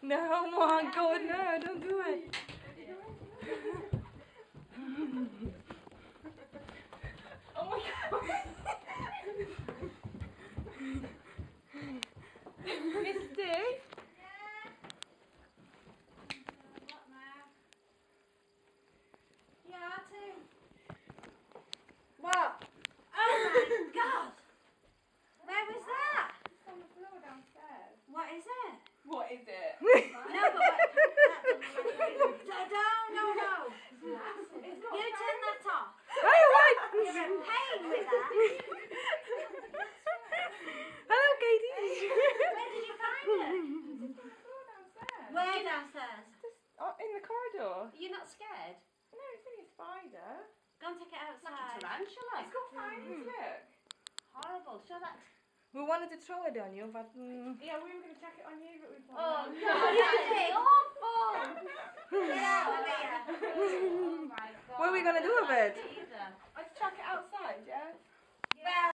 No, my God, no, don't do it. Oh my God. Misty? Yeah, too. What? Oh my God! Where was that? It's on the floor downstairs. What is it? What is it? No, but what? No. You turn that off. Hey, what? You're in pain with that. Hello, Katie. Where did you find it? It's on the floor downstairs. Where downstairs? Just in the corridor. You're not scared? No, it's only a spider. Go and take it outside. Tarantula. It's got fangs, look. Horrible. Show that. We wanted to throw it on you, but... Yeah, we were going to check it on you, but we thought... Oh no. no! Really awful. Get out of here! Oh my God. What are we gonna do with it?